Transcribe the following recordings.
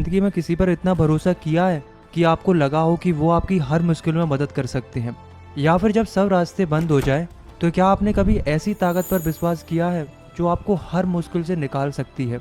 जिंदगी में किसी पर इतना भरोसा किया है कि आपको लगा हो कि वो आपकी हर मुश्किल में मदद कर सकते हैं? या फिर जब सब रास्ते बंद हो जाए तो क्या आपने कभी ऐसी ताकत पर विश्वास किया है जो आपको हर मुश्किल से निकाल सकती है?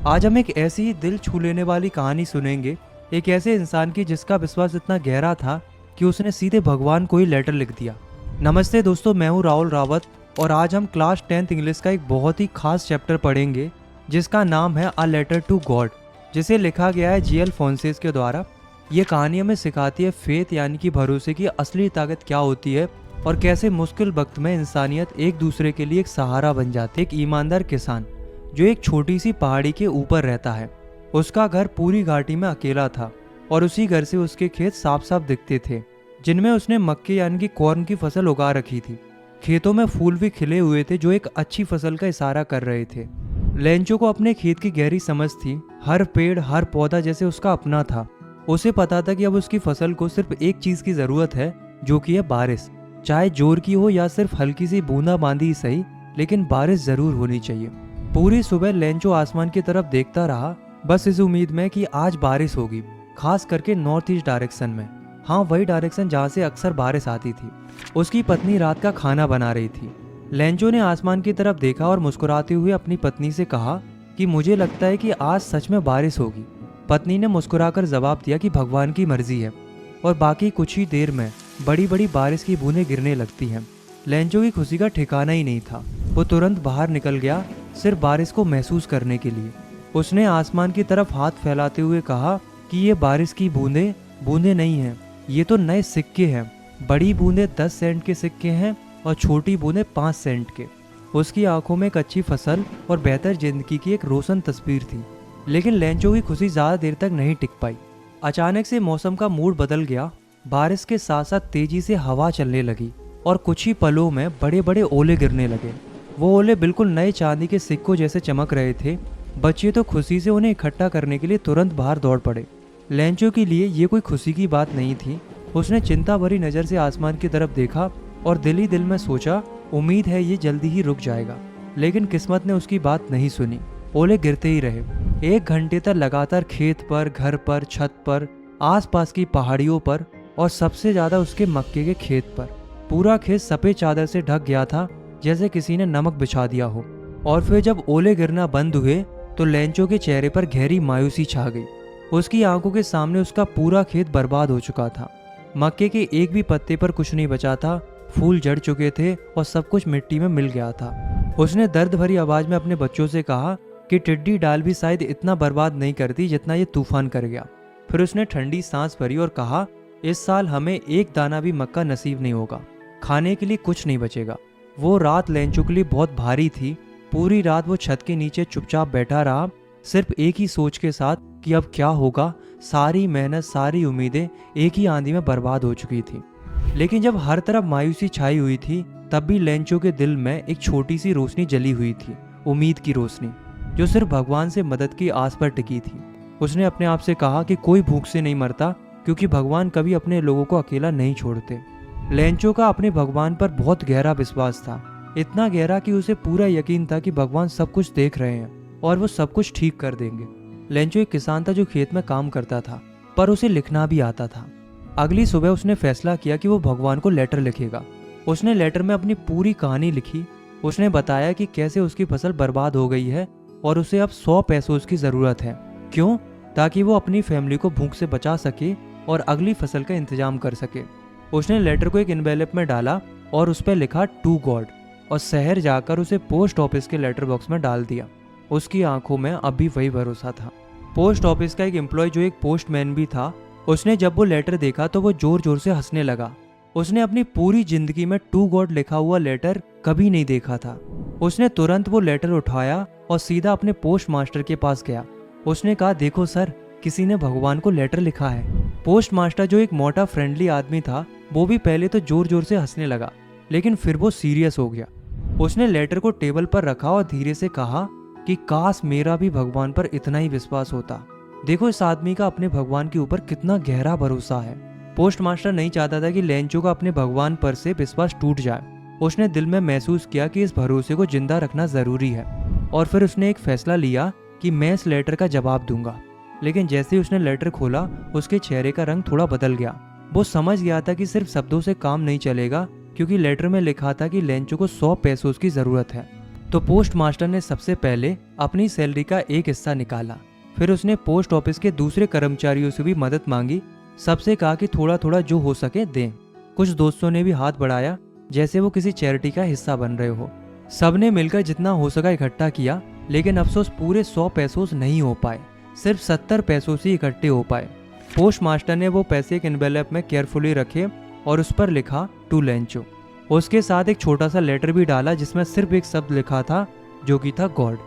आज हम एक ऐसी ही दिल छू लेने वाली कहानी सुनेंगे, एक ऐसे इंसान की जिसका विश्वास इतना गहरा था कि उसने सीधे भगवान को ही लेटर लिख दिया। नमस्ते दोस्तों, मैं हूँ राहुल रावत और आज हम क्लास 10th इंग्लिश का एक बहुत ही खास चैप्टर पढ़ेंगे जिसका नाम है अ लेटर टू गॉड, जिसे लिखा गया है जी.एल. फोंसेस के द्वारा। ये कहानी हमें सिखाती है फेथ यानी कि भरोसे की असली ताकत क्या होती है और कैसे मुश्किल वक्त में इंसानियत एक दूसरे के लिए एक सहारा बन जाती है। एक ईमानदार किसान जो एक छोटी सी पहाड़ी के ऊपर रहता है, उसका घर पूरी घाटी में अकेला था और उसी घर से उसके खेत साफ साफ दिखते थे जिनमें उसने मक्के यानी कि कॉर्न की फसल उगा रखी थी। खेतों में फूल भी खिले हुए थे जो एक अच्छी फसल का इशारा कर रहे थे। लेंचो को अपने खेत की गहरी समझ थी, हर पेड़ हर पौधा जैसे उसका अपना था। उसे पता था कि अब उसकी फसल को सिर्फ एक चीज की जरूरत है, जो कि है बारिश। चाहे जोर की हो या सिर्फ हल्की सी बूंदाबांदी ही सही, लेकिन बारिश जरूर होनी चाहिए। पूरी सुबह लेंचो आसमान की तरफ देखता रहा, बस इस उम्मीद में कि आज बारिश होगी, खास करके नॉर्थ ईस्ट डायरेक्शन में। हाँ, वही डायरेक्शन जहाँ से अक्सर बारिश आती थी। उसकी पत्नी रात का खाना बना रही थी। लेंचो ने आसमान की तरफ देखा और मुस्कुराते हुए अपनी पत्नी से कहा कि मुझे लगता है कि आज सच में बारिश होगी। पत्नी ने मुस्कुराकर जवाब दिया कि भगवान की मर्जी है, और बाकी कुछ ही देर में बड़ी बड़ी बारिश की बूंदें गिरने लगती हैं। लेंचो की खुशी का ठिकाना ही नहीं था। वो तुरंत बाहर निकल गया, सिर्फ बारिश को महसूस करने के लिए। उसने आसमान की तरफ हाथ फैलाते हुए कहा कि ये बारिश की बूंदें बूंदें नहीं हैं, ये तो नए सिक्के हैं। बड़ी बूंदें 10 सेंट के सिक्के हैं और छोटी बूंदें 5 सेंट के। उसकी आंखों में एक अच्छी फसल और बेहतर जिंदगी की एक रोशन तस्वीर थी। लेकिन लेंचो की खुशी ज्यादा देर तक नहीं टिक पाई। अचानक से मौसम का मूड बदल गया। बारिश के साथ साथ तेजी से हवा चलने लगी और कुछ ही पलों में बड़े बड़े ओले गिरने लगे। वो ओले बिल्कुल नए चांदी के सिक्कों जैसे चमक रहे थे। बच्चे तो खुशी से उन्हें इकट्ठा करने के लिए तुरंत बाहर दौड़ पड़े। लेंचो के लिए ये कोई खुशी की बात नहीं थी। उसने चिंता भरी नजर से आसमान की तरफ देखा और दिल ही दिल में सोचा, उम्मीद है ये जल्दी ही रुक जाएगा। लेकिन किस्मत ने उसकी बात नहीं सुनी। ओले गिरते ही रहे। 1 घंटे तक लगातार खेत पर, घर पर, छत पर, आसपास की पहाड़ियों पर और सबसे ज्यादा उसके मक्के के खेत पर। पूरा खेत सफेद चादर से ढक गया था, जैसे किसी ने नमक बिछा दिया हो। और फिर जब ओले गिरना बंद हुए तो लेंचो के चेहरे पर गहरी मायूसी छा गई। उसकी आंखों के सामने उसका पूरा खेत बर्बाद हो चुका था। मक्के के एक भी पत्ते पर कुछ नहीं बचा था। फूल झड़ चुके थे और सब कुछ मिट्टी में मिल गया था। उसने दर्द भरी आवाज में अपने बच्चों से कहा कि टिड्डी डाल भी शायद इतना बर्बाद नहीं करती जितना ये तूफान कर गया। फिर उसने ठंडी सांस भरी और कहा, इस साल हमें एक दाना भी मक्का नसीब नहीं होगा, खाने के लिए कुछ नहीं बचेगा। वो रात लेंचो के लिए बहुत भारी थी। पूरी रात वो छत के नीचे चुपचाप बैठा रहा, सिर्फ एक ही सोच के साथ कि अब क्या होगा। सारी मेहनत, सारी उम्मीदें एक ही आंधी में बर्बाद हो चुकी थी। लेकिन जब हर तरफ मायूसी छाई हुई थी, तब भी लेंचो के दिल में एक छोटी सी रोशनी जली हुई थी, उम्मीद की रोशनी, जो सिर्फ भगवान से मदद की आस पर टिकी थी। उसने अपने आप से कहा कि कोई भूख से नहीं मरता, क्योंकि भगवान कभी अपने लोगों को अकेला नहीं छोड़ते। लेंचो का अपने भगवान पर बहुत गहरा विश्वास था, इतना गहरा कि उसे पूरा यकीन था कि भगवान सब कुछ देख रहे हैं और वो सब कुछ ठीक कर देंगे। लेंचो एक किसान था जो खेत में काम करता था, पर उसे लिखना भी आता था। अगली सुबह उसने फैसला किया कि वो भगवान को लेटर लिखेगा। उसने लेटर में अपनी पूरी कहानी लिखी। उसने बताया कि कैसे उसकी फसल बर्बाद हो गई है और उसे अब 100 पैसों की जरूरत है। क्यों? ताकि वो अपनी फैमिली को भूख से बचा सके और अगली फसल का इंतजाम कर सके। उसने लेटर को एक एनवेलप में डाला और उस पर लिखा टू गॉड, और शहर जाकर उसे पोस्ट ऑफिस के लेटर बॉक्स में डाल दिया। उसकी आंखों में अब भी वही भरोसा था। पोस्ट ऑफिस का एक एम्प्लॉय जो एक पोस्टमैन भी था, उसने जब वो लेटर देखा तो वो जोर जोर से हंसने लगा। उसने अपनी पूरी जिंदगी में टू गॉड लिखा हुआ लेटर कभी नहीं देखा था। उसने तुरंत वो लेटर उठाया और सीधा अपने पोस्ट मास्टर के पास गया। उसने कहा, देखो सर, किसी ने भगवान को लेटर लिखा है। पोस्ट मास्टर जो एक मोटा फ्रेंडली आदमी था, वो भी पहले तो जोर जोर से हंसने लगा, लेकिन फिर वो सीरियस हो गया। उसने लेटर को टेबल पर रखा और धीरे से कहा कि काश मेरा भी भगवान पर इतना ही विश्वास होता। देखो इस आदमी का अपने भगवान के ऊपर कितना गहरा भरोसा है। पोस्ट मास्टर नहीं चाहता था कि लेंचो का अपने भगवान पर से विश्वास टूट जाए। उसने दिल में महसूस किया कि इस भरोसे को जिंदा रखना जरूरी है, और फिर उसने एक फैसला लिया कि मैं इस लेटर का जवाब दूंगा। लेकिन जैसे ही उसने लेटर खोला उसके चेहरे का रंग थोड़ा बदल गया। वो समझ गया था कि सिर्फ शब्दों से काम नहीं चलेगा, क्योंकि लेटर में लिखा था कि लेंचो को 100 पेसोस की जरूरत है। तो पोस्ट मास्टर ने सबसे पहले अपनी सैलरी का एक हिस्सा निकाला। फिर उसने पोस्ट ऑफिस के दूसरे कर्मचारियों से भी मदद मांगी। सबसे कहा कि थोड़ा थोड़ा जो हो सके दें। कुछ दोस्तों ने भी हाथ बढ़ाया, जैसे वो किसी चैरिटी का हिस्सा बन रहे हो। सबने मिलकर जितना हो सका इकट्ठा किया, लेकिन अफसोस पूरे 100 पेसोस नहीं हो पाए। सिर्फ 70 पेसोस ही इकट्ठे हो पाए। पोस्ट मास्टर ने वो पैसे एक एनवेलप में केयरफुली रखे और उस पर लिखा टू लेंचो। उसके साथ एक छोटा सा लेटर भी डाला जिसमें सिर्फ एक शब्द लिखा था, जो कि था गॉड,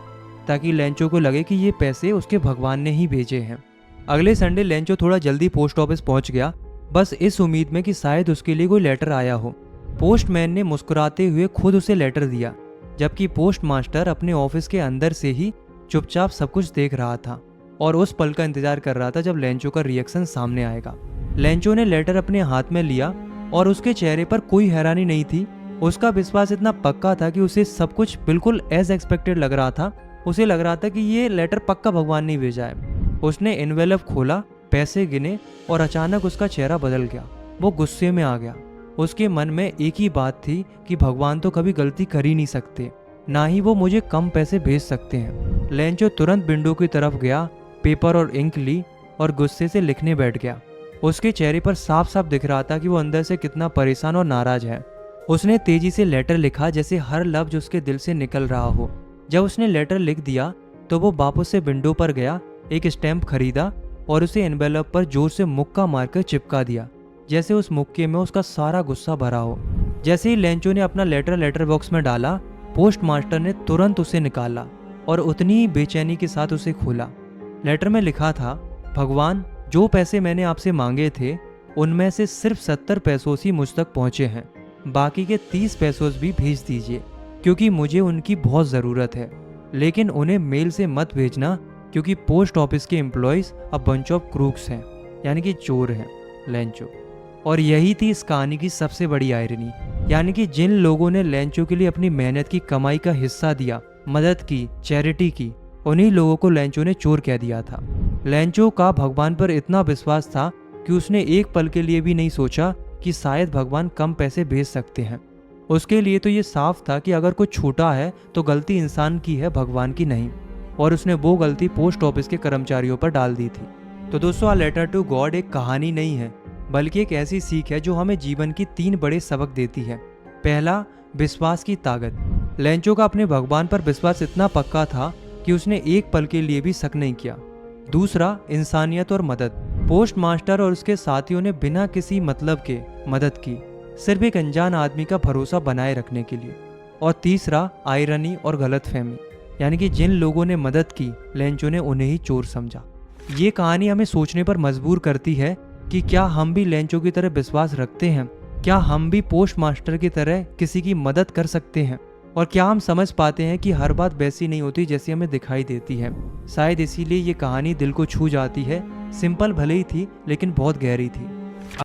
ताकि लेंचो को लगे कि ये पैसे उसके भगवान ने ही भेजे हैं। अगले संडे लेंचो थोड़ा जल्दी पोस्ट ऑफिस पहुंच गया, बस इस उम्मीद में कि शायद उसके लिए कोई लेटर आया हो। पोस्टमैन ने मुस्कुराते हुए खुद उसे लेटर दिया, जबकि पोस्ट मास्टर अपने ऑफिस के अंदर से ही चुपचाप सब कुछ देख रहा था और उस पल का इंतजार कर रहा था जब लेंचो का रिएक्शन सामने आएगा। लेंचो ने लेटर अपने हाथ में लिया और उसके चेहरे पर कोई हैरानी नहीं थी। उसका विश्वास इतना पक्का था कि उसे सब कुछ बिल्कुल एज एक्सपेक्टेड लग रहा था। उसे लग रहा था कि ये लेटर पक्का भगवान ने भेजा है। उसने एनवेलप खोला, पैसे गिने और अचानक उसका चेहरा बदल गया। वो गुस्से में आ गया। उसके मन में एक ही बात थी कि भगवान तो कभी गलती कर ही नहीं सकते, ना ही वो मुझे कम पैसे भेज सकते हैं। लेंचो तुरंत विंडो की तरफ गया, पेपर और इंक ली और गुस्से से लिखने बैठ गया। उसके चेहरे पर साफ साफ दिख रहा था कि वो अंदर से कितना परेशान और नाराज है। उसने तेजी से लेटर लिखा, जैसे हर लफ्ज उसके दिल से निकल रहा हो। जब उसने लेटर लिख दिया तो वो वापस से विंडो पर गया, एक स्टैम्प खरीदा और उसे एनवेलप पर जोर से मुक्का मारकर चिपका दिया, जैसे उस मुक्के में उसका सारा गुस्सा भरा हो। जैसे ही लेंचो ने अपना लेटर बॉक्स में डाला, पोस्ट मास्टर ने तुरंत उसे निकाला और उतनी ही बेचैनी के साथ उसे खोला। लेटर में लिखा था, भगवान, जो पैसे मैंने आपसे मांगे थे उनमें से सिर्फ 70 पेसोस ही मुझ तक पहुंचे हैं। बाकी के 30 पेसोस भी भेज दीजिए, क्योंकि मुझे उनकी बहुत ज़रूरत है। लेकिन उन्हें मेल से मत भेजना, क्योंकि पोस्ट ऑफिस के एम्प्लॉयज़ अब बंच ऑफ क्रूक्स हैं, यानी कि चोर हैं। लेंचो। और यही थी इस कहानी की सबसे बड़ी आयरनी, यानी कि जिन लोगों ने लेंचो के लिए अपनी मेहनत की कमाई का हिस्सा दिया, मदद की, चैरिटी की, उन्हीं लोगों को लेंचो ने चोर कह दिया था। लेंचो का भगवान पर इतना विश्वास था कि उसने एक पल के लिए भी नहीं सोचा कि शायद भगवान कम पैसे भेज सकते हैं। उसके लिए तो ये साफ था कि अगर कुछ छूटा है तो गलती इंसान की है, भगवान की नहीं। और उसने वो गलती पोस्ट ऑफिस के कर्मचारियों पर डाल दी थी। तो दोस्तों, आ लेटर टू गॉड एक कहानी नहीं है, बल्कि एक ऐसी सीख है जो हमें जीवन की 3 बड़े सबक देती है। पहला, विश्वास की ताकत। लेंचो का अपने भगवान पर विश्वास इतना पक्का था कि उसने एक पल के लिए भी शक नहीं किया। दूसरा, इंसानियत और मदद। पोस्ट मास्टर और उसके साथियों ने बिना किसी मतलब के मदद की, सिर्फ एक अनजान आदमी का भरोसा बनाए रखने के लिए। और तीसरा, आयरनी और गलतफहमी, यानी कि जिन लोगों ने मदद की, लेंचो ने उन्हें ही चोर समझा। ये कहानी हमें सोचने पर मजबूर करती है कि क्या हम भी लेंचो की तरह विश्वास रखते हैं? क्या हम भी पोस्ट मास्टर की तरह किसी की मदद कर सकते हैं? और क्या हम समझ पाते हैं कि हर बात वैसी नहीं होती जैसी हमें दिखाई देती है? शायद इसीलिए ये कहानी दिल को छू जाती है। सिंपल भले ही थी, लेकिन बहुत गहरी थी।